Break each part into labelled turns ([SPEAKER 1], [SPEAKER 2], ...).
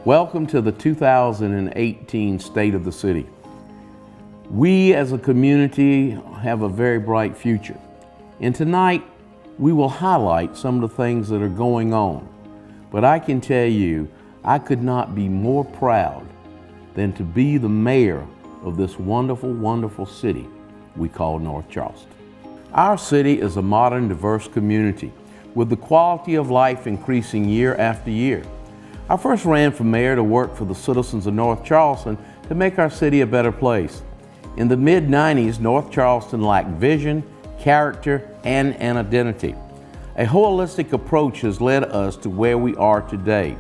[SPEAKER 1] Welcome to the 2018 State of the City. We as a community have a very bright future. And tonight, we will highlight some of the things that are going on. But I can tell you, I could not be more proud than to be the mayor of this wonderful, wonderful city we call North Charleston. Our city is a modern, diverse community with the quality of life increasing year after year. I first ran for mayor to work for the citizens of North Charleston to make our city a better place. In the mid-90s, North Charleston lacked vision, character, and an identity. A holistic approach has led us to where we are today.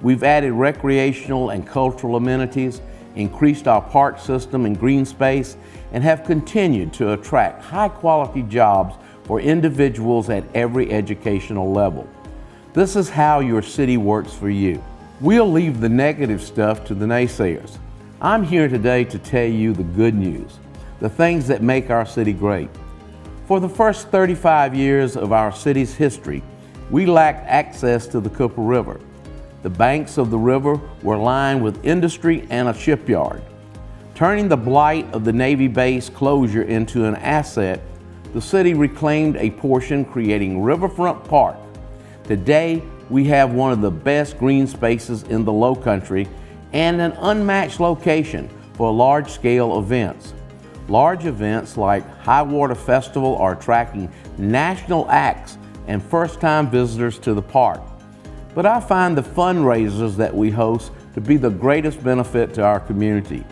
[SPEAKER 1] We've added recreational and cultural amenities, increased our park system and green space, and have continued to attract high-quality jobs for individuals at every educational level. This is how your city works for you. We'll leave the negative stuff to the naysayers. I'm here today to tell you the good news, the things that make our city great. For the first 35 years of our city's history, we lacked access to the Cooper River. The banks of the river were lined with industry and a shipyard. Turning the blight of the Navy base closure into an asset, the city reclaimed a portion, creating Riverfront Park. Today, we have one of the best green spaces in the Lowcountry and an unmatched location for large-scale events. Large events like High Water Festival are attracting national acts and first-time visitors to the park. But I find the fundraisers that we host to be the greatest benefit to our community.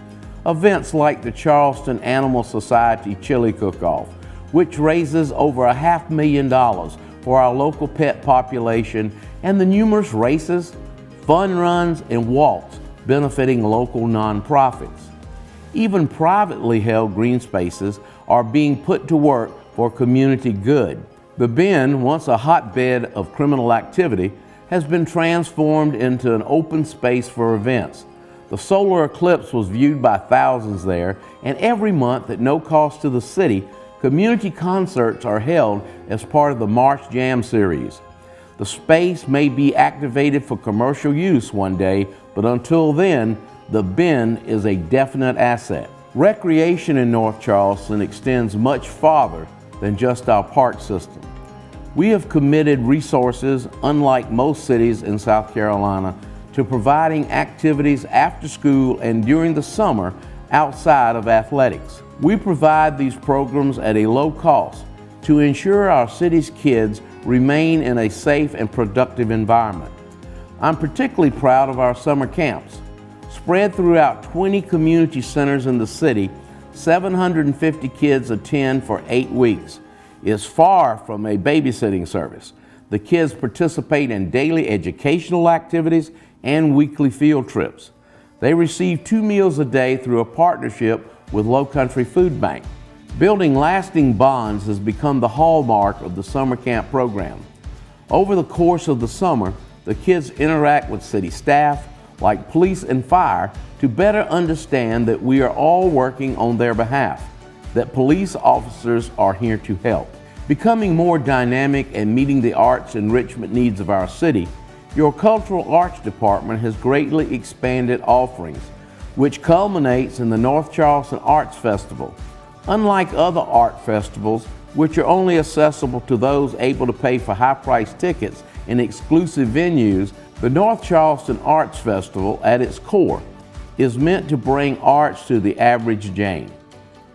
[SPEAKER 1] Events like the Charleston Animal Society Chili Cook-Off, which raises over $500,000 for our local pet population, and the numerous races, fun runs, and walks benefiting local nonprofits. Even privately held green spaces are being put to work for community good. The Bend, once a hotbed of criminal activity, has been transformed into an open space for events. The solar eclipse was viewed by thousands there, and every month at no cost to the city, community concerts are held as part of the March Jam series. The space may be activated for commercial use one day, but until then, the Bend is a definite asset. Recreation in North Charleston extends much farther than just our park system. We have committed resources, unlike most cities in South Carolina, to providing activities after school and during the summer outside of athletics. We provide these programs at a low cost to ensure our city's kids remain in a safe and productive environment. I'm particularly proud of our summer camps. Spread throughout 20 community centers in the city, 750 kids attend for 8 weeks. It's far from a babysitting service. The kids participate in daily educational activities and weekly field trips. They receive 2 meals a day through a partnership with Lowcountry Food Bank. Building lasting bonds has become the hallmark of the summer camp program. Over the course of the summer, the kids interact with city staff, like police and fire, to better understand that we are all working on their behalf, that police officers are here to help. Becoming more dynamic and meeting the arts enrichment needs of our city, your Cultural Arts Department has greatly expanded offerings, which culminates in the North Charleston Arts Festival. Unlike other art festivals, which are only accessible to those able to pay for high-priced tickets in exclusive venues, the North Charleston Arts Festival, at its core, is meant to bring arts to the average Jane.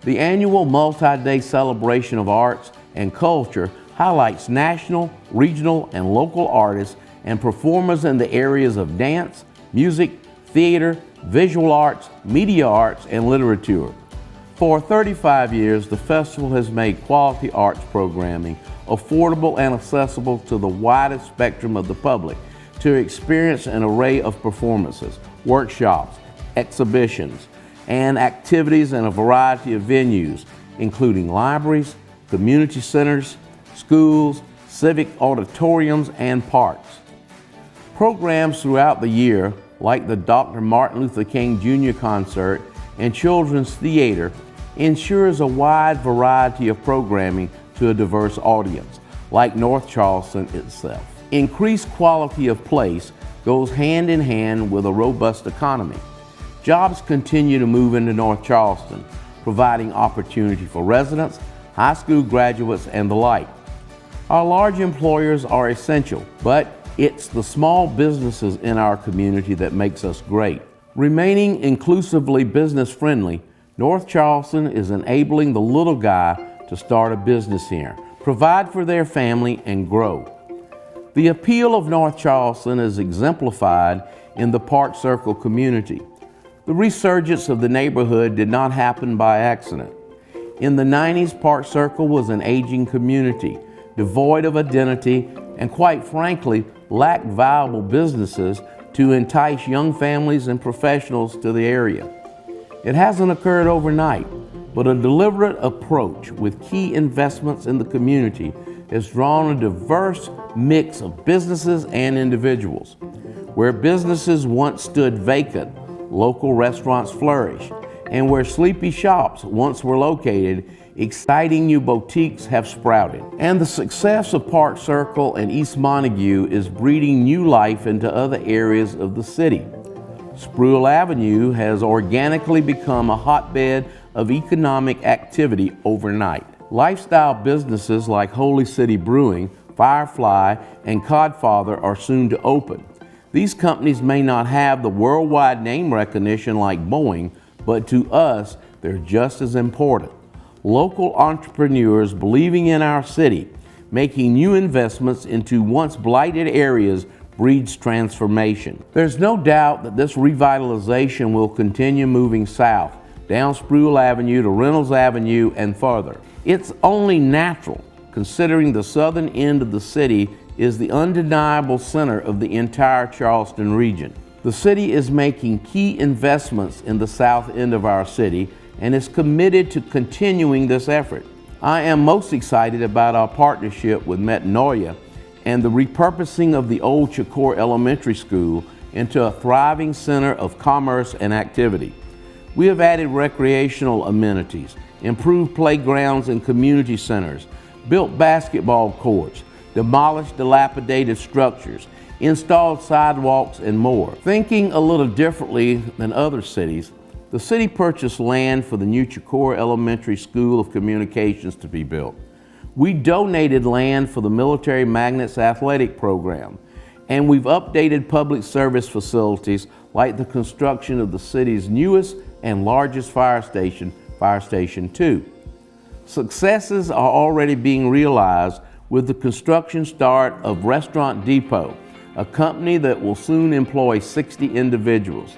[SPEAKER 1] The annual multi-day celebration of arts and culture highlights national, regional, and local artists and performers in the areas of dance, music, theater, visual arts, media arts, and literature. For 35 years, the festival has made quality arts programming affordable and accessible to the widest spectrum of the public to experience an array of performances, workshops, exhibitions, and activities in a variety of venues, including libraries, community centers, schools, civic auditoriums, and parks. Programs throughout the year, like the Dr. Martin Luther King Jr. concert and children's theater, ensures a wide variety of programming to a diverse audience, like North Charleston itself. Increased quality of place goes hand in hand with a robust economy. Jobs continue to move into North Charleston, providing opportunity for residents, high school graduates, and the like. Our large employers are essential, but it's the small businesses in our community that makes us great. Remaining inclusively business-friendly, North Charleston is enabling the little guy to start a business here, provide for their family, and grow. The appeal of North Charleston is exemplified in the Park Circle community. The resurgence of the neighborhood did not happen by accident. In the 90s, Park Circle was an aging community, devoid of identity, and quite frankly, lacked viable businesses to entice young families and professionals to the area. It hasn't occurred overnight, but a deliberate approach with key investments in the community has drawn a diverse mix of businesses and individuals. Where businesses once stood vacant, local restaurants flourished, and where sleepy shops once were located, exciting new boutiques have sprouted. And the success of Park Circle and East Montague is breathing new life into other areas of the city. Spruill Avenue has organically become a hotbed of economic activity overnight. Lifestyle businesses like Holy City Brewing, Firefly, and Codfather are soon to open. These companies may not have the worldwide name recognition like Boeing, but to us, they're just as important. Local entrepreneurs believing in our city, making new investments into once blighted areas breeds transformation. There's no doubt that this revitalization will continue moving south, down Spruill Avenue to Reynolds Avenue and further. It's only natural, considering the southern end of the city is the undeniable center of the entire Charleston region. The city is making key investments in the south end of our city and is committed to continuing this effort. I am most excited about our partnership with Metanoia and the repurposing of the old Chicor Elementary School into a thriving center of commerce and activity. We have added recreational amenities, improved playgrounds and community centers, built basketball courts, demolished dilapidated structures, installed sidewalks, and more. Thinking a little differently than other cities, the city purchased land for the new Chicor Elementary School of Communications to be built. We donated land for the Military Magnets Athletic Program, and we've updated public service facilities like the construction of the city's newest and largest fire station, Fire Station 2. Successes are already being realized with the construction start of Restaurant Depot, a company that will soon employ 60 individuals.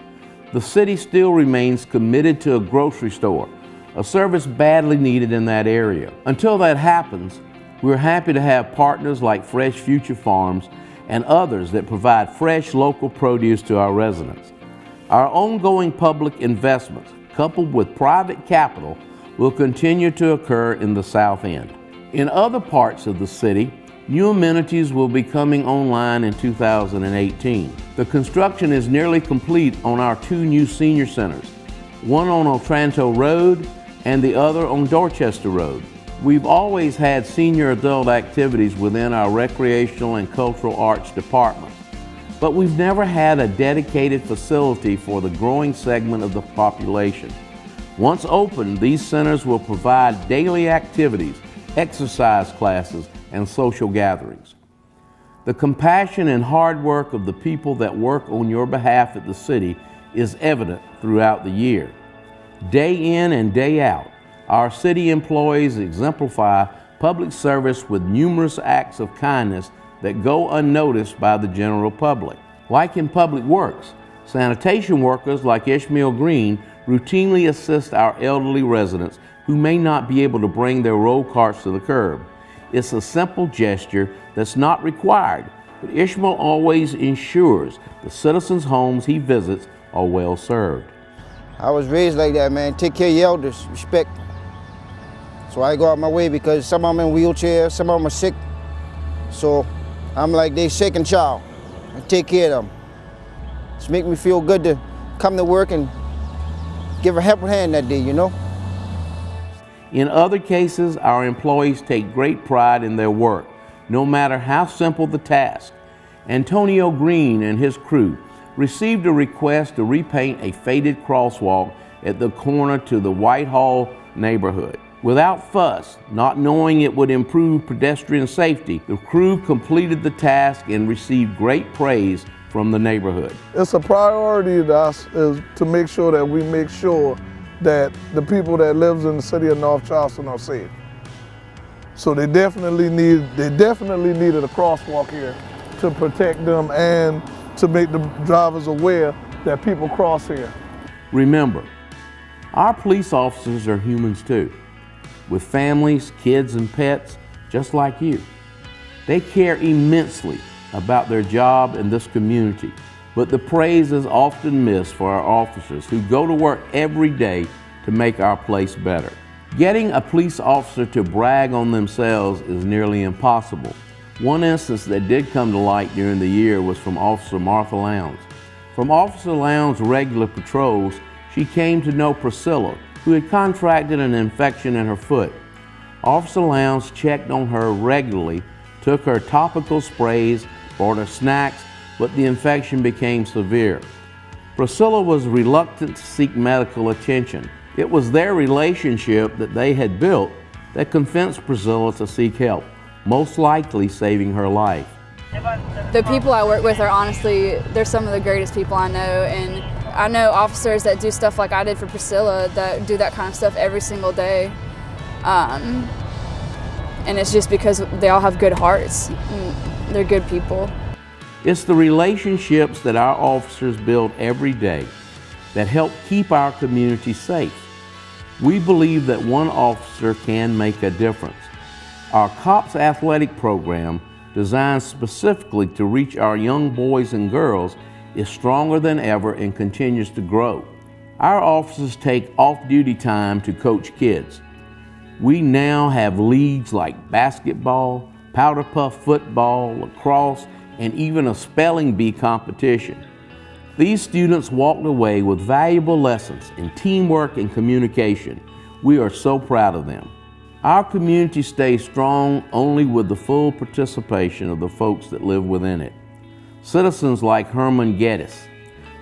[SPEAKER 1] The city still remains committed to a grocery store, a service badly needed in that area. Until that happens, we're happy to have partners like Fresh Future Farms and others that provide fresh local produce to our residents. Our ongoing public investments, coupled with private capital, will continue to occur in the South End. In other parts of the city, new amenities will be coming online in 2018. The construction is nearly complete on our two new senior centers, one on Otranto Road and the other on Dorchester Road. We've always had senior adult activities within our recreational and cultural arts departments, but we've never had a dedicated facility for the growing segment of the population. Once open, these centers will provide daily activities, exercise classes, and social gatherings. The compassion and hard work of the people that work on your behalf at the city is evident throughout the year. Day in and day out, our city employees exemplify public service with numerous acts of kindness that go unnoticed by the general public. Like in public works, sanitation workers like Ishmael Green routinely assist our elderly residents who may not be able to bring their roll carts to the curb. It's a simple gesture that's not required, but Ishmael always ensures the citizens' homes he visits are well served.
[SPEAKER 2] I was raised like that, man. Take care of your elders, respect. So I go out my way because some of them in wheelchairs, some of them are sick. So I'm like their second child. I take care of them. It's make me feel good to come to work and give a helping hand that day, you know?
[SPEAKER 1] In other cases, our employees take great pride in their work, no matter how simple the task. Antonio Green and his crew received a request to repaint a faded crosswalk at the corner to the Whitehall neighborhood. Without fuss, not knowing it would improve pedestrian safety, the crew completed the task and received great praise from the neighborhood.
[SPEAKER 3] It's a priority to us is to make sure that we make sure that the people that lives in the city of North Charleston are safe. So they definitely needed a crosswalk here to protect them and to make the drivers aware that people cross here.
[SPEAKER 1] Remember, our police officers are humans too, with families, kids, and pets just like you. They care immensely about their job in this community, but the praise is often missed for our officers who go to work every day to make our place better. Getting a police officer to brag on themselves is nearly impossible. One instance that did come to light during the year was from Officer Martha Lowndes. From Officer Lowndes' regular patrols, she came to know Priscilla, who had contracted an infection in her foot. Officer Lowndes checked on her regularly, took her topical sprays, brought her snacks, but the infection became severe. Priscilla was reluctant to seek medical attention. It was their relationship that they had built that convinced Priscilla to seek help, most likely saving her life.
[SPEAKER 4] The people I work with are honestly, they're some of the greatest people I know, and I know officers that do stuff like I did for Priscilla that do that kind of stuff every single day. And it's just because they all have good hearts. They're good people.
[SPEAKER 1] It's the relationships that our officers build every day that help keep our community safe. We believe that one officer can make a difference. Our COPS athletic program, designed specifically to reach our young boys and girls, is stronger than ever and continues to grow. Our officers take off-duty time to coach kids. We now have leagues like basketball, powder puff football, lacrosse, and even a spelling bee competition. These students walked away with valuable lessons in teamwork and communication. We are so proud of them. Our community stays strong only with the full participation of the folks that live within it. Citizens like Herman Geddes,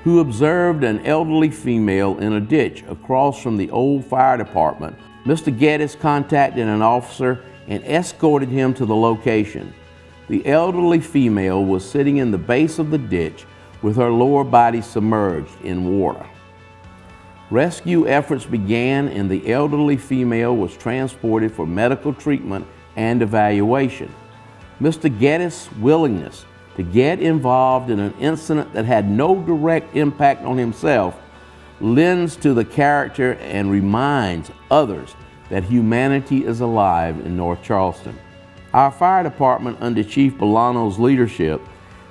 [SPEAKER 1] who observed an elderly female in a ditch across from the old fire department. Mr. Geddes contacted an officer and escorted him to the location. The elderly female was sitting in the base of the ditch with her lower body submerged in water. Rescue efforts began and the elderly female was transported for medical treatment and evaluation. Mr. Geddes' willingness to get involved in an incident that had no direct impact on himself lends to the character and reminds others that humanity is alive in North Charleston. Our fire department, under Chief Bolano's leadership,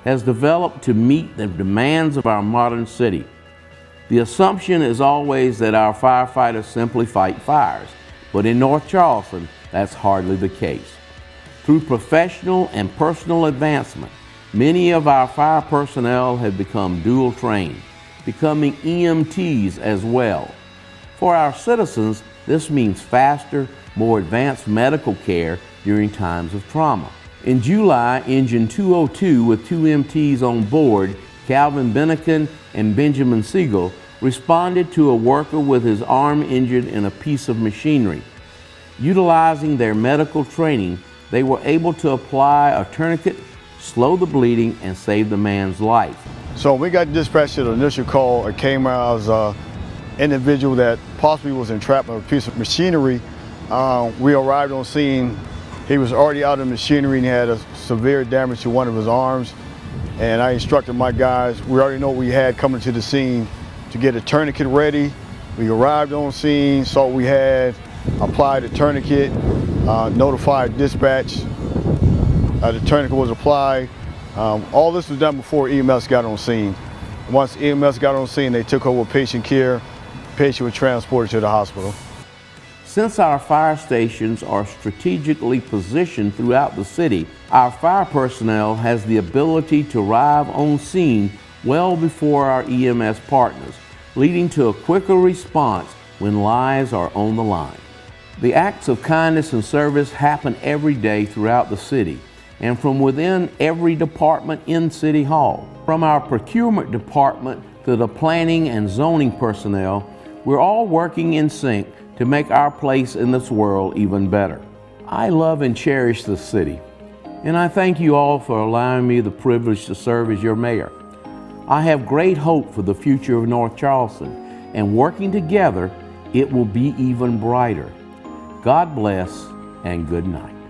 [SPEAKER 1] has developed to meet the demands of our modern city. The assumption is always that our firefighters simply fight fires, but in North Charleston, that's hardly the case. Through professional and personal advancement, many of our fire personnel have become dual trained, becoming EMTs as well. For our citizens, this means faster, more advanced medical care during times of trauma. In July, Engine 202 with 2 MTs on board, Calvin Bennikin and Benjamin Siegel, responded to a worker with his arm injured in a piece of machinery. Utilizing their medical training, they were able to apply a tourniquet, slow the bleeding, and save the man's life.
[SPEAKER 5] So we got dispatched to the initial call. It came out as an individual that possibly was entrapped in a piece of machinery. We arrived on scene. He was already out of the machinery and he had a severe damage to one of his arms. And I instructed my guys, we already know what we had coming to the scene, to get a tourniquet ready. We arrived on scene, saw what we had, applied the tourniquet, notified dispatch. The tourniquet was applied. All this was done before EMS got on scene. Once EMS got on scene, they took over patient care. The patient was transported to the hospital.
[SPEAKER 1] Since our fire stations are strategically positioned throughout the city, our fire personnel has the ability to arrive on scene well before our EMS partners, leading to a quicker response when lives are on the line. The acts of kindness and service happen every day throughout the city, and from within every department in City Hall. From our procurement department to the planning and zoning personnel, we're all working in sync to make our place in this world even better. I love and cherish the city, and I thank you all for allowing me the privilege to serve as your mayor. I have great hope for the future of North Charleston, and working together, it will be even brighter. God bless and good night.